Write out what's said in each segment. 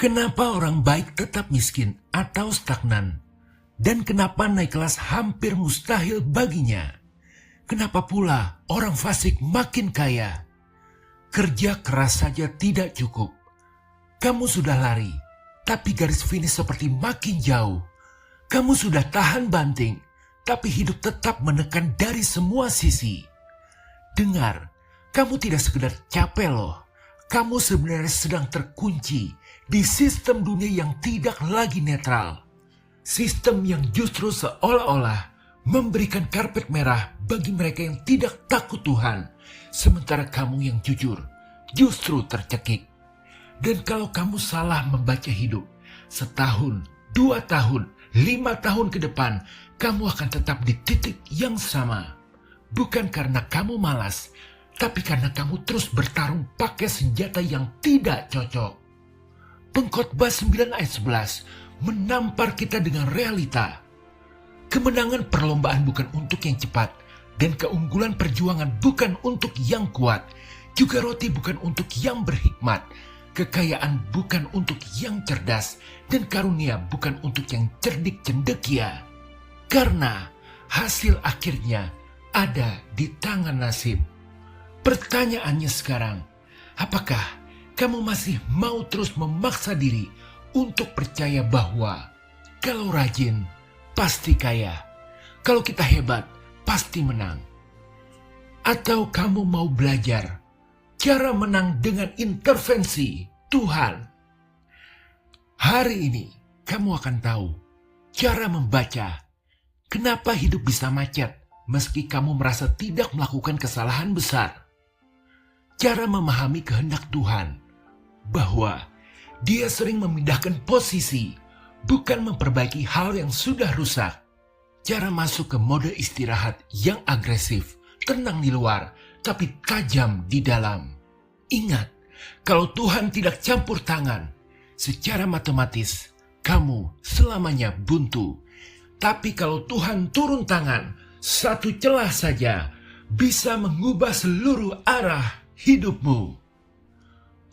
Kenapa orang baik tetap miskin atau stagnan? Dan kenapa naik kelas hampir mustahil baginya? Kenapa pula orang fasik makin kaya? Kerja keras saja tidak cukup. Kamu sudah lari, tapi garis finish seperti makin jauh. Kamu sudah tahan banting, tapi hidup tetap menekan dari semua sisi. Dengar, kamu tidak sekedar capek loh. Kamu sebenarnya sedang terkunci di sistem dunia yang tidak lagi netral. Sistem yang justru seolah-olah memberikan karpet merah bagi mereka yang tidak takut Tuhan. Sementara kamu yang jujur justru tercekik. Dan kalau kamu salah membaca hidup, setahun, 2 tahun, 5 tahun ke depan, kamu akan tetap di titik yang sama. Bukan karena kamu malas, tapi karena kamu terus bertarung pakai senjata yang tidak cocok. Pengkhotbah 9 ayat 11 menampar kita dengan realita. Kemenangan perlombaan bukan untuk yang cepat, dan keunggulan perjuangan bukan untuk yang kuat. Juga roti bukan untuk yang berhikmat. Kekayaan bukan untuk yang cerdas, dan karunia bukan untuk yang cerdik cendekia. Karena hasil akhirnya ada di tangan nasib. Pertanyaannya sekarang, apakah kamu masih mau terus memaksa diri untuk percaya bahwa kalau rajin pasti kaya, kalau kita hebat pasti menang? Atau kamu mau belajar cara menang dengan intervensi Tuhan? Hari ini kamu akan tahu cara membaca kenapa hidup bisa macet meski kamu merasa tidak melakukan kesalahan besar. Cara memahami kehendak Tuhan, bahwa Dia sering memindahkan posisi, bukan memperbaiki hal yang sudah rusak. Cara masuk ke mode istirahat yang agresif, tenang di luar, tapi tajam di dalam. Ingat, kalau Tuhan tidak campur tangan, secara matematis, kamu selamanya buntu. Tapi kalau Tuhan turun tangan, satu celah saja bisa mengubah seluruh arah hidupmu.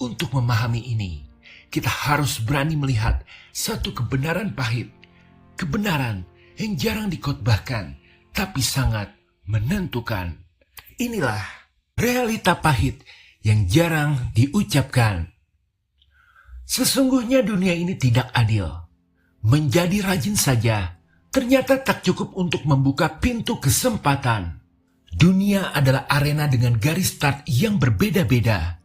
Untuk memahami ini, kita harus berani melihat satu kebenaran pahit. Kebenaran yang jarang dikhotbahkan, tapi sangat menentukan. Inilah realita pahit yang jarang diucapkan. Sesungguhnya dunia ini tidak adil. Menjadi rajin saja ternyata tak cukup untuk membuka pintu kesempatan. Dunia adalah arena dengan garis start yang berbeda-beda.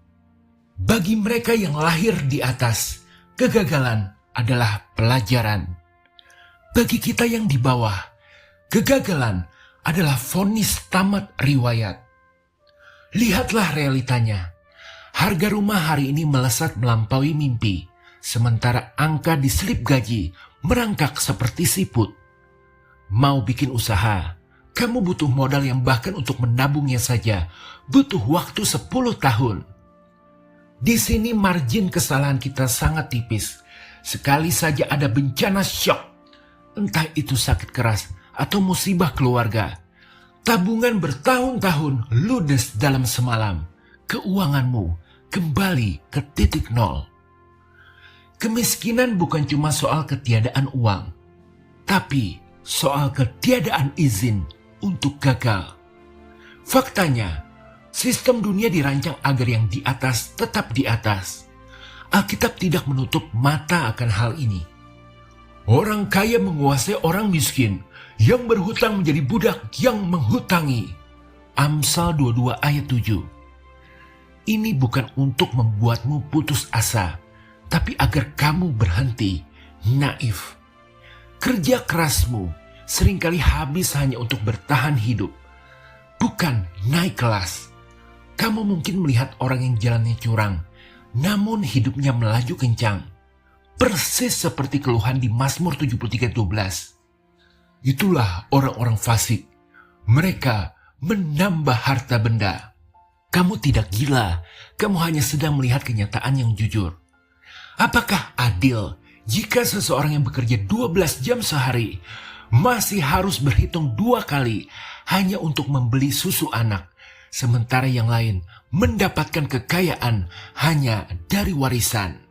Bagi mereka yang lahir di atas, kegagalan adalah pelajaran. Bagi kita yang di bawah, kegagalan adalah vonis tamat riwayat. Lihatlah realitanya. Harga rumah hari ini melesat melampaui mimpi, sementara angka di slip gaji merangkak seperti siput. Mau bikin usaha, kamu butuh modal yang bahkan untuk menabungnya saja butuh waktu 10 tahun. Di sini margin kesalahan kita sangat tipis. Sekali saja ada bencana syok, entah itu sakit keras atau musibah keluarga, tabungan bertahun-tahun ludes dalam semalam. Keuanganmu kembali ke titik nol. Kemiskinan bukan cuma soal ketiadaan uang, tapi soal ketiadaan izin untuk gagal. Faktanya, sistem dunia dirancang agar yang di atas tetap di atas. Alkitab tidak menutup mata akan hal ini. Orang kaya menguasai orang miskin, yang berhutang menjadi budak yang menghutangi. Amsal 22 ayat 7. Ini bukan untuk membuatmu putus asa, tapi agar kamu berhenti naif. Kerja kerasmu seringkali habis hanya untuk bertahan hidup, bukan naik kelas. Kamu mungkin melihat orang yang jalannya curang, namun hidupnya melaju kencang. Persis seperti keluhan di Mazmur 73:12. Itulah orang-orang fasik. Mereka menambah harta benda. Kamu tidak gila, kamu hanya sedang melihat kenyataan yang jujur. Apakah adil jika seseorang yang bekerja 12 jam sehari masih harus berhitung 2 kali hanya untuk membeli susu anak, sementara yang lain mendapatkan kekayaan hanya dari warisan?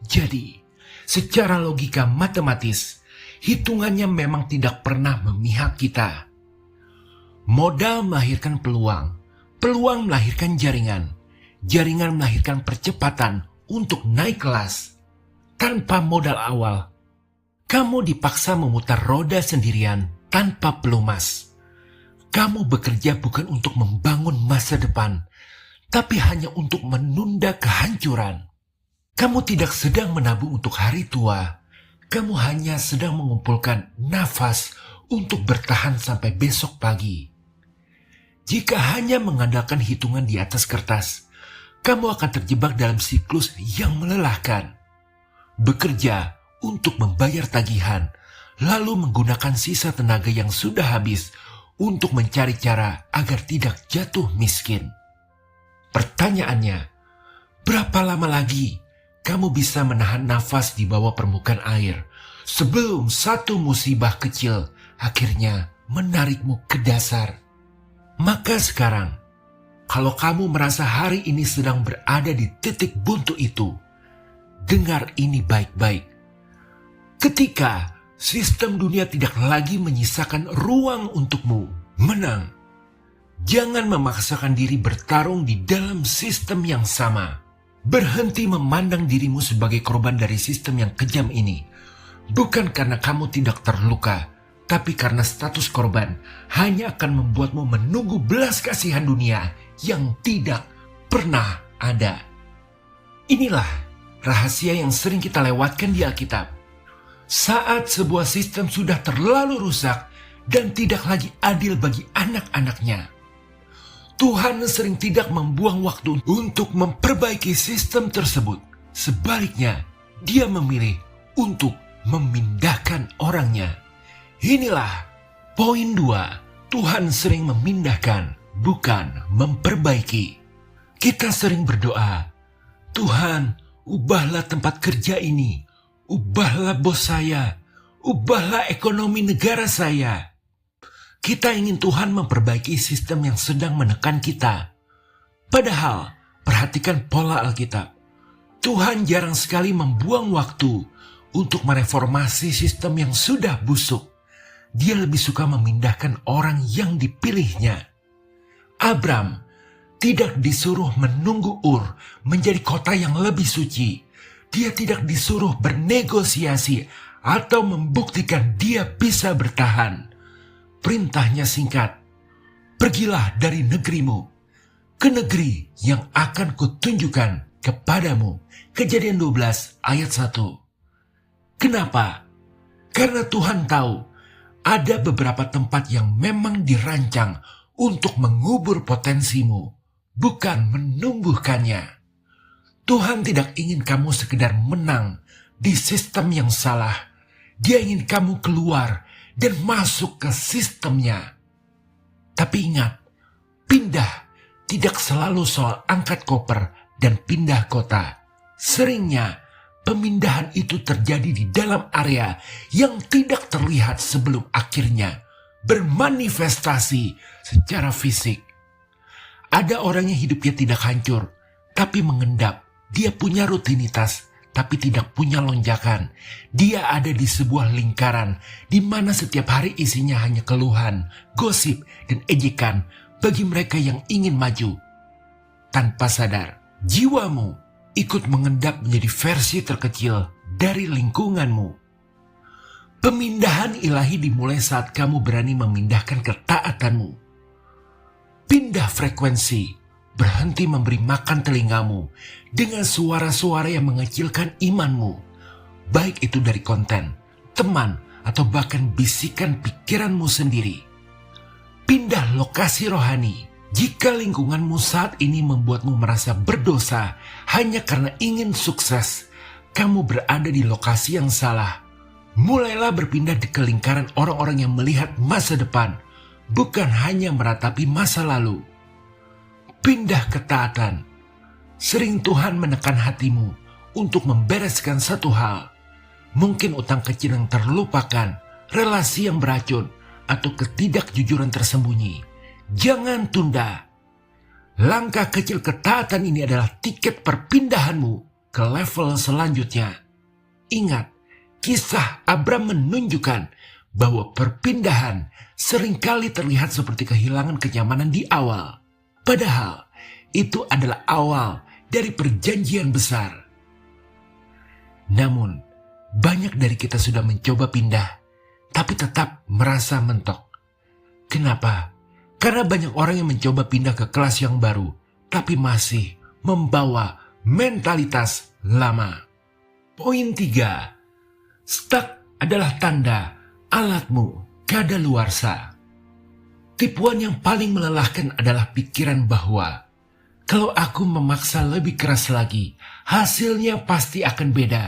Jadi, secara logika matematis, hitungannya memang tidak pernah memihak kita. Modal melahirkan peluang, peluang melahirkan jaringan, jaringan melahirkan percepatan untuk naik kelas. Tanpa modal awal, kamu dipaksa memutar roda sendirian tanpa pelumas. Kamu bekerja bukan untuk membangun masa depan, tapi hanya untuk menunda kehancuran. Kamu tidak sedang menabung untuk hari tua. Kamu hanya sedang mengumpulkan nafas untuk bertahan sampai besok pagi. Jika hanya mengandalkan hitungan di atas kertas, kamu akan terjebak dalam siklus yang melelahkan. Bekerja untuk membayar tagihan, lalu menggunakan sisa tenaga yang sudah habis untuk mencari cara agar tidak jatuh miskin. Pertanyaannya, berapa lama lagi kamu bisa menahan nafas di bawah permukaan air sebelum satu musibah kecil akhirnya menarikmu ke dasar? Maka sekarang, kalau kamu merasa hari ini sedang berada di titik buntu itu, dengar ini baik-baik. Ketika sistem dunia tidak lagi menyisakan ruang untukmu menang, jangan memaksakan diri bertarung di dalam sistem yang sama. Berhenti memandang dirimu sebagai korban dari sistem yang kejam ini. Bukan karena kamu tidak terluka, tapi karena status korban hanya akan membuatmu menunggu belas kasihan dunia yang tidak pernah ada. Inilah rahasia yang sering kita lewatkan di Alkitab. Saat sebuah sistem sudah terlalu rusak dan tidak lagi adil bagi anak-anaknya, Tuhan sering tidak membuang waktu untuk memperbaiki sistem tersebut. Sebaliknya, Dia memilih untuk memindahkan orangnya. Inilah poin 2. Tuhan sering memindahkan, bukan memperbaiki. Kita sering berdoa, Tuhan, ubahlah tempat kerja ini, ubahlah bos saya, ubahlah ekonomi negara saya. Kita ingin Tuhan memperbaiki sistem yang sedang menekan kita. Padahal, perhatikan pola Alkitab. Tuhan jarang sekali membuang waktu untuk mereformasi sistem yang sudah busuk. Dia lebih suka memindahkan orang yang dipilihnya. Abram tidak disuruh menunggu Ur menjadi kota yang lebih suci. Dia tidak disuruh bernegosiasi atau membuktikan dia bisa bertahan. Perintahnya singkat, pergilah dari negerimu ke negeri yang akan kutunjukkan kepadamu. Kejadian 12 ayat 1. Kenapa? Karena Tuhan tahu ada beberapa tempat yang memang dirancang untuk mengubur potensimu, bukan menumbuhkannya. Tuhan tidak ingin kamu sekedar menang di sistem yang salah. Dia ingin kamu keluar dan masuk ke sistemnya. Tapi ingat, pindah tidak selalu soal angkat koper dan pindah kota. Seringnya, pemindahan itu terjadi di dalam area yang tidak terlihat sebelum akhirnya bermanifestasi secara fisik. Ada orang yang hidupnya tidak hancur, tapi mengendap. Dia punya rutinitas, tapi tidak punya lonjakan. Dia ada di sebuah lingkaran di mana setiap hari isinya hanya keluhan, gosip, dan ejekan bagi mereka yang ingin maju. Tanpa sadar, jiwamu ikut mengendap menjadi versi terkecil dari lingkunganmu. Pemindahan ilahi dimulai saat kamu berani memindahkan ketaatanmu. Pindah frekuensi. Berhenti memberi makan telingamu dengan suara-suara yang mengecilkan imanmu, baik itu dari konten, teman, atau bahkan bisikan pikiranmu sendiri. Pindah lokasi rohani. Jika lingkunganmu saat ini membuatmu merasa berdosa hanya karena ingin sukses, kamu berada di lokasi yang salah. Mulailah berpindah ke lingkaran orang-orang yang melihat masa depan, bukan hanya meratapi masa lalu. Pindah ketaatan. Sering Tuhan menekan hatimu untuk membereskan satu hal. Mungkin utang kecil yang terlupakan, relasi yang beracun, atau ketidakjujuran tersembunyi. Jangan tunda. Langkah kecil ketaatan ini adalah tiket perpindahanmu. ke level selanjutnya. Ingat, kisah Abram menunjukkan bahwa perpindahan seringkali terlihat seperti kehilangan kenyamanan di awal. Padahal itu adalah awal dari perjanjian besar. Namun, banyak dari kita sudah mencoba pindah, tapi tetap merasa mentok. Kenapa? Karena banyak orang yang mencoba pindah ke kelas yang baru, tapi masih membawa mentalitas lama. Poin 3. Stuck adalah tanda alatmu kadaluarsa. Tipuan yang paling melelahkan adalah pikiran bahwa kalau aku memaksa lebih keras lagi, hasilnya pasti akan beda.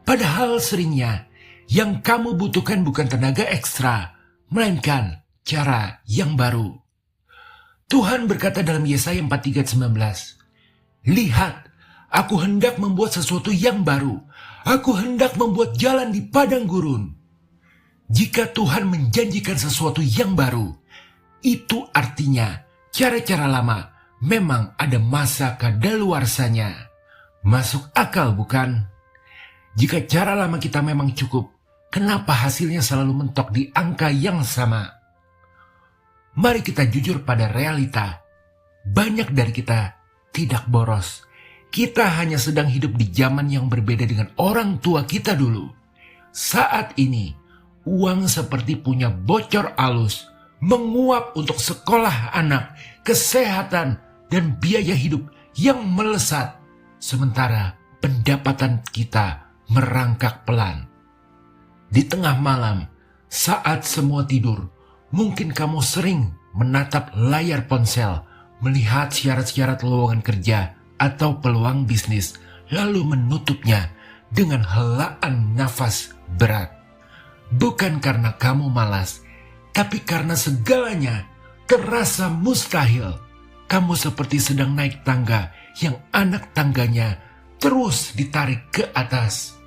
Padahal seringnya yang kamu butuhkan bukan tenaga ekstra, melainkan cara yang baru. Tuhan berkata dalam Yesaya 43:19, "Lihat, aku hendak membuat sesuatu yang baru. Aku hendak membuat jalan di padang gurun." Jika Tuhan menjanjikan sesuatu yang baru, itu artinya cara-cara lama memang ada masa kadaluarsanya. Masuk akal bukan? Jika cara lama kita memang cukup, kenapa hasilnya selalu mentok di angka yang sama? Mari kita jujur pada realita. Banyak dari kita tidak boros. Kita hanya sedang hidup di zaman yang berbeda dengan orang tua kita dulu. Saat ini, uang seperti punya bocor alus, menguap untuk sekolah anak, kesehatan, dan biaya hidup yang melesat. Sementara pendapatan kita merangkak pelan. Di tengah malam, saat semua tidur, mungkin kamu sering menatap layar ponsel, melihat syarat-syarat lowongan kerja atau peluang bisnis, lalu menutupnya dengan helaan nafas berat. Bukan karena kamu malas, tapi karena segalanya terasa mustahil. Kamu seperti sedang naik tangga yang anak tangganya terus ditarik ke atas.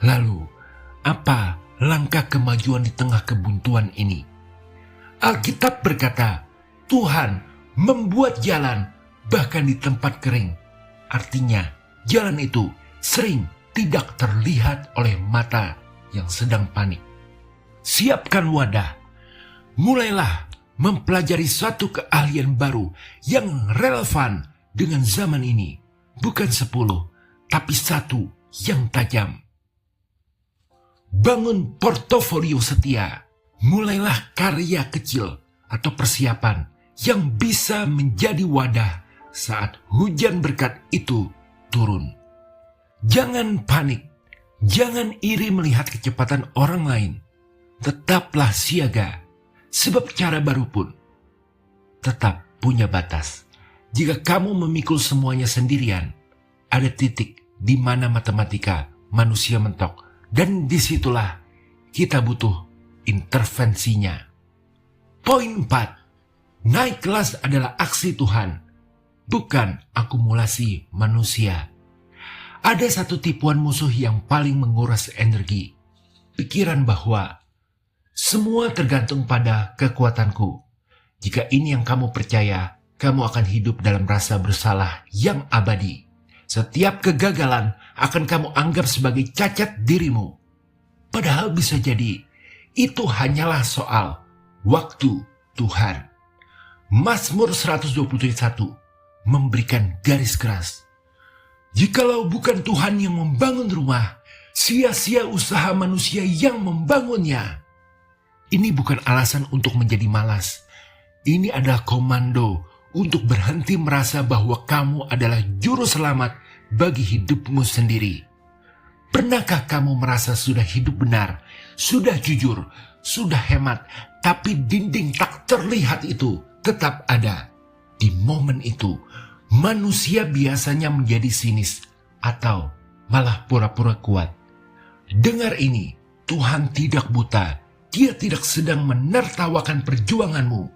Lalu, apa langkah kemajuan di tengah kebuntuan ini? Alkitab berkata, Tuhan membuat jalan bahkan di tempat kering. Artinya, jalan itu sering tidak terlihat oleh mata yang sedang panik. Siapkan wadah. Mulailah mempelajari satu keahlian baru yang relevan dengan zaman ini. Bukan 10, tapi 1 yang tajam. Bangun portofolio setia. Mulailah karya kecil atau persiapan yang bisa menjadi wadah saat hujan berkat itu turun. Jangan panik. Jangan iri melihat kecepatan orang lain. Tetaplah siaga, sebab cara baru pun tetap punya batas. Jika kamu memikul semuanya sendirian, ada titik di mana matematika manusia mentok, dan disitulah kita butuh intervensinya. Poin 4. Naik kelas adalah aksi Tuhan, bukan akumulasi manusia. Ada satu tipuan musuh yang paling menguras energi. Pikiran bahwa semua tergantung pada kekuatanku. Jika ini yang kamu percaya, kamu akan hidup dalam rasa bersalah yang abadi. Setiap kegagalan akan kamu anggap sebagai cacat dirimu. Padahal bisa jadi, itu hanyalah soal waktu Tuhan. Mazmur 121 memberikan garis keras. Jikalau bukan Tuhan yang membangun rumah, sia-sia usaha manusia yang membangunnya. Ini bukan alasan untuk menjadi malas. Ini adalah komando untuk berhenti merasa bahwa kamu adalah juru selamat bagi hidupmu sendiri. Pernahkah kamu merasa sudah hidup benar, sudah jujur, sudah hemat, tapi dinding tak terlihat itu tetap ada? Di momen itu, manusia biasanya menjadi sinis atau malah pura-pura kuat. Dengar ini, Tuhan tidak buta. Dia tidak sedang menertawakan perjuanganmu.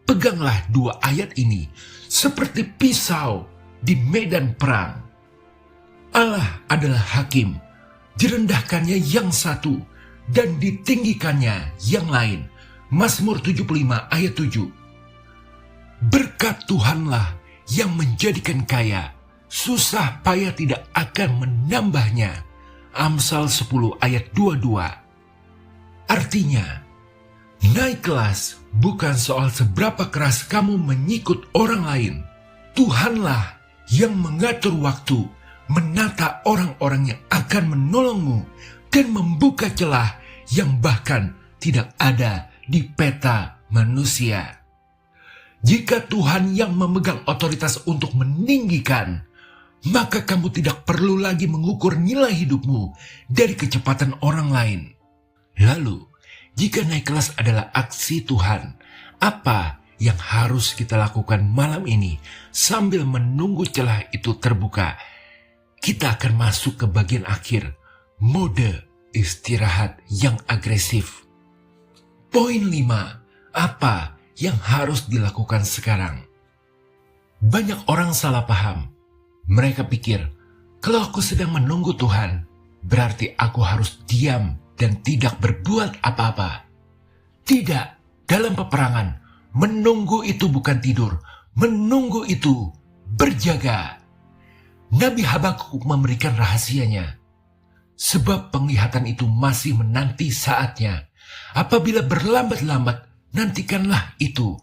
Peganglah 2 ayat ini seperti pisau di medan perang. Allah adalah hakim. Direndahkannya yang satu dan ditinggikannya yang lain. Mazmur 75 ayat 7. Berkat Tuhanlah yang menjadikan kaya, susah payah tidak akan menambahnya. Amsal 10 ayat 22. Artinya, naik kelas bukan soal seberapa keras kamu menyikut orang lain. Tuhanlah yang mengatur waktu, menata orang-orang yang akan menolongmu, dan membuka celah yang bahkan tidak ada di peta manusia. Jika Tuhan yang memegang otoritas untuk meninggikan, maka kamu tidak perlu lagi mengukur nilai hidupmu dari kecepatan orang lain. Lalu, jika naik kelas adalah aksi Tuhan, apa yang harus kita lakukan malam ini sambil menunggu celah itu terbuka? Kita akan masuk ke bagian akhir, mode istirahat yang agresif. Poin 5, apa yang harus dilakukan sekarang? Banyak orang salah paham. Mereka pikir, kalau aku sedang menunggu Tuhan, berarti aku harus diam dan tidak berbuat apa-apa. Tidak, dalam peperangan, menunggu itu bukan tidur, menunggu itu berjaga. Nabi Habakuk memberikan rahasianya. Sebab penglihatan itu masih menanti saatnya. Apabila berlambat-lambat, nantikanlah itu.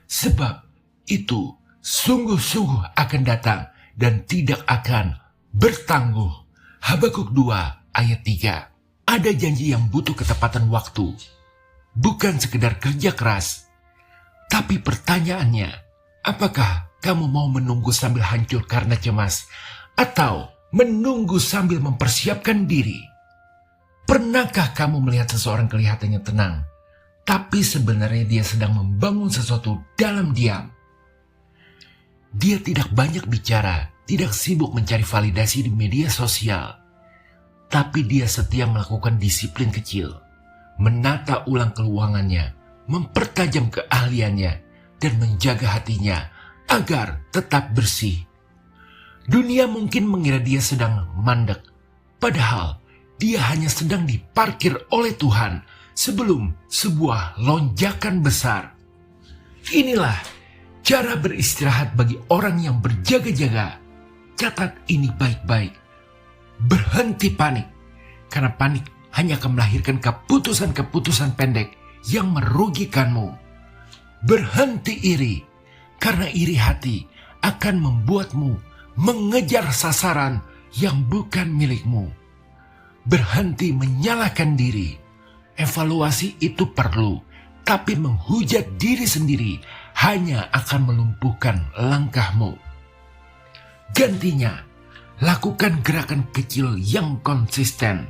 Sebab itu sungguh-sungguh akan datang dan tidak akan bertangguh. Habakuk 2 ayat 3. Ada janji yang butuh ketepatan waktu. Bukan sekedar kerja keras. Tapi pertanyaannya, apakah kamu mau menunggu sambil hancur karena cemas? Atau menunggu sambil mempersiapkan diri? Pernahkah kamu melihat seseorang kelihatannya tenang, tapi sebenarnya dia sedang membangun sesuatu dalam diam? Dia tidak banyak bicara, tidak sibuk mencari validasi di media sosial. Tapi dia setia melakukan disiplin kecil, menata ulang keuangannya, mempertajam keahliannya, dan menjaga hatinya agar tetap bersih. Dunia mungkin mengira dia sedang mandek, padahal dia hanya sedang diparkir oleh Tuhan sebelum sebuah lonjakan besar. Inilah cara beristirahat bagi orang yang berjaga-jaga. Catat ini baik-baik. Berhenti panik, karena panik hanya akan melahirkan keputusan-keputusan pendek yang merugikanmu. Berhenti iri, karena iri hati akan membuatmu mengejar sasaran yang bukan milikmu. Berhenti menyalahkan diri. Evaluasi itu perlu, tapi menghujat diri sendiri hanya akan melumpuhkan langkahmu. Gantinya, lakukan gerakan kecil yang konsisten.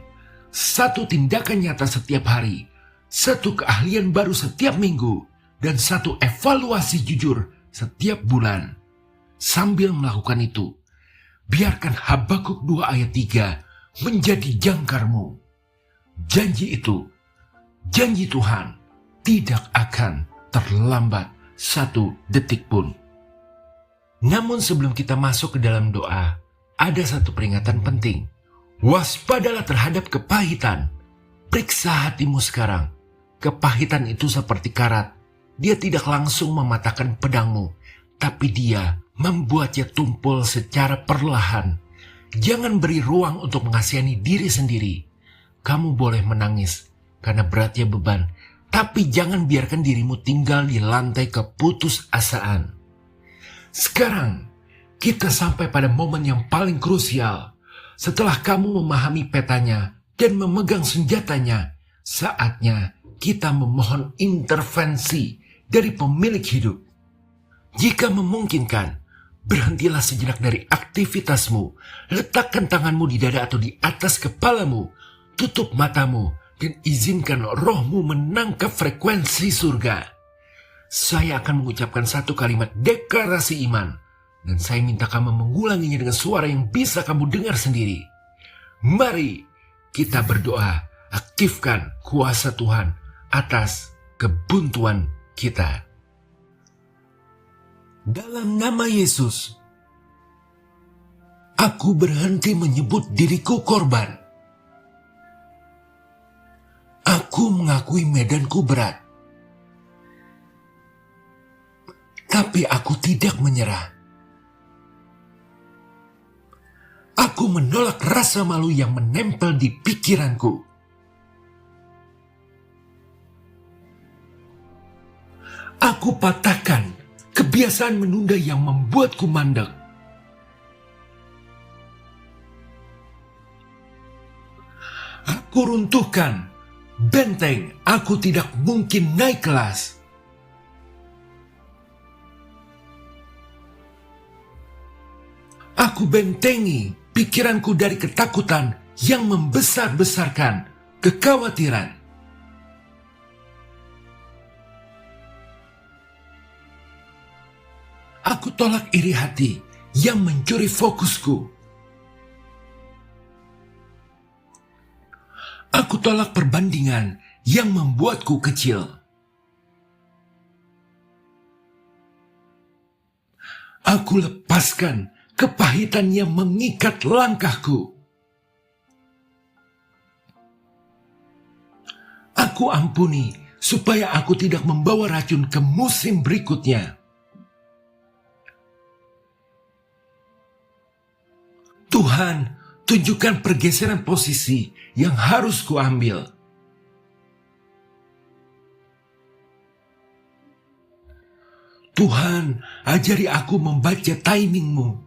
Satu tindakan nyata setiap hari, satu keahlian baru setiap minggu, dan satu evaluasi jujur setiap bulan. Sambil melakukan itu, biarkan Habakuk 2 ayat 3 menjadi jangkarmu. Janji itu, janji Tuhan, tidak akan terlambat satu detik pun. Namun sebelum kita masuk ke dalam doa, ada satu peringatan penting. Waspadalah terhadap kepahitan. Periksa hatimu sekarang. Kepahitan itu seperti karat. Dia tidak langsung mematahkan pedangmu, tapi dia membuatnya tumpul secara perlahan. Jangan beri ruang untuk mengasihani diri sendiri. Kamu boleh menangis karena beratnya beban, tapi jangan biarkan dirimu tinggal di lantai keputusasaan. Sekarang, kita sampai pada momen yang paling krusial. Setelah kamu memahami petanya dan memegang senjatanya, saatnya kita memohon intervensi dari pemilik hidup. Jika memungkinkan, berhentilah sejenak dari aktivitasmu, letakkan tanganmu di dada atau di atas kepalamu, tutup matamu, dan izinkan rohmu menangkap frekuensi surga. Saya akan mengucapkan satu kalimat deklarasi iman, dan saya minta kamu mengulanginya dengan suara yang bisa kamu dengar sendiri. Mari kita berdoa, aktifkan kuasa Tuhan atas kebuntuan kita. Dalam nama Yesus, aku berhenti menyebut diriku korban. Aku mengakui medanku berat. Tapi aku tidak menyerah. Aku menolak rasa malu yang menempel di pikiranku. Aku patahkan kebiasaan menunda yang membuatku mandek. Aku runtuhkan benteng aku tidak mungkin naik kelas. Aku bentengi pikiranku dari ketakutan yang membesar-besarkan kekhawatiran. Aku tolak iri hati yang mencuri fokusku. Aku tolak perbandingan yang membuatku kecil. Aku lepaskan kepahitan yang mengikat langkahku. Aku ampuni supaya aku tidak membawa racun ke musim berikutnya. Tuhan, tunjukkan pergeseran posisi yang harus kuambil. Tuhan, ajari aku membaca timing-Mu.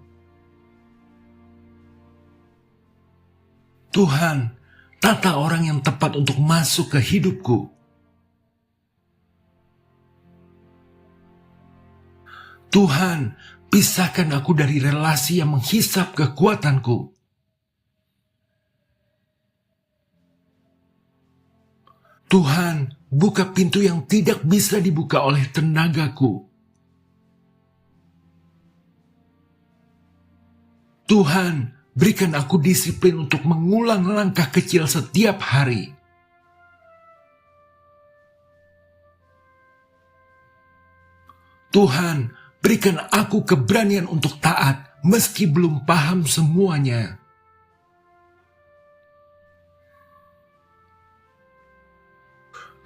Tuhan, tata orang yang tepat untuk masuk ke hidupku. Tuhan, pisahkan aku dari relasi yang menghisap kekuatanku. Tuhan, buka pintu yang tidak bisa dibuka oleh tenagaku. Tuhan, berikan aku disiplin untuk mengulang langkah kecil setiap hari. Tuhan, berikan aku keberanian untuk taat meski belum paham semuanya.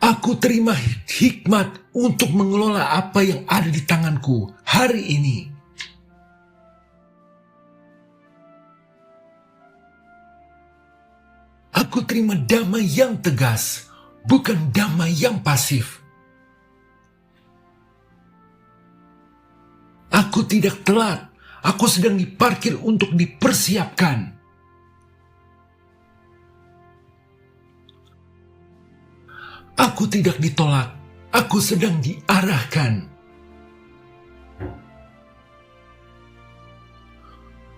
Aku terima hikmat untuk mengelola apa yang ada di tanganku hari ini. Aku terima damai yang tegas, bukan damai yang pasif. Aku tidak telat, aku sedang diparkir untuk dipersiapkan. Aku tidak ditolak, aku sedang diarahkan.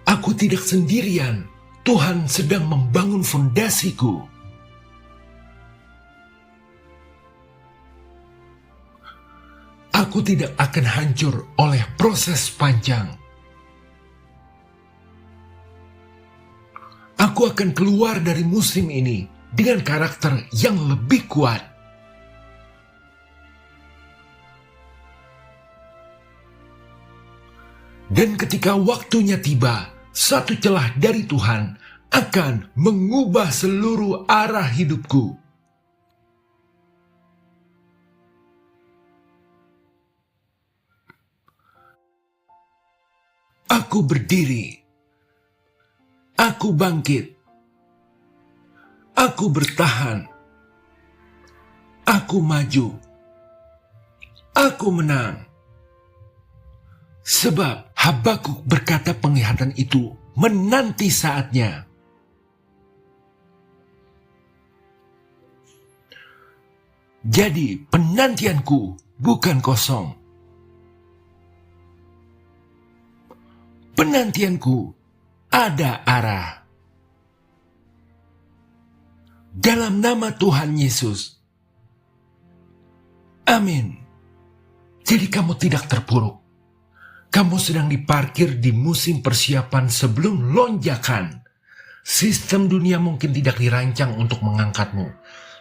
Aku tidak sendirian, Tuhan sedang membangun fondasiku. Aku tidak akan hancur oleh proses panjang. Aku akan keluar dari musim ini dengan karakter yang lebih kuat. Dan ketika waktunya tiba, satu celah dari Tuhan akan mengubah seluruh arah hidupku. Aku berdiri. Aku bangkit. Aku bertahan. Aku maju. Aku menang. Sebab Habakuk berkata penglihatan itu menanti saatnya. Jadi penantianku bukan kosong. Penantianku ada arah. Dalam nama Tuhan Yesus. Amin. Jadi kamu tidak terpuruk. Kamu sedang diparkir di musim persiapan sebelum lonjakan. Sistem dunia mungkin tidak dirancang untuk mengangkatmu.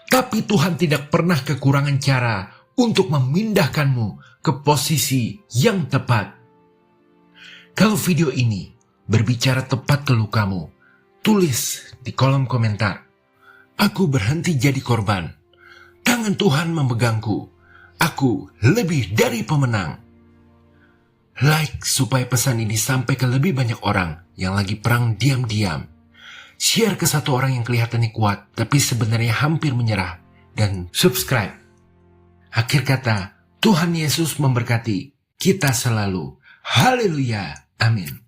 Tapi Tuhan tidak pernah kekurangan cara untuk memindahkanmu ke posisi yang tepat. Kalau video ini berbicara tepat ke lukamu, tulis di kolom komentar. Aku berhenti jadi korban. Tangan Tuhan memegangku. Aku lebih dari pemenang. Like supaya pesan ini sampai ke lebih banyak orang yang lagi perang diam-diam. share ke satu orang yang kelihatannya kuat, tapi sebenarnya hampir menyerah, dan subscribe. Akhir kata, Tuhan Yesus memberkati kita selalu. Haleluya. Amin.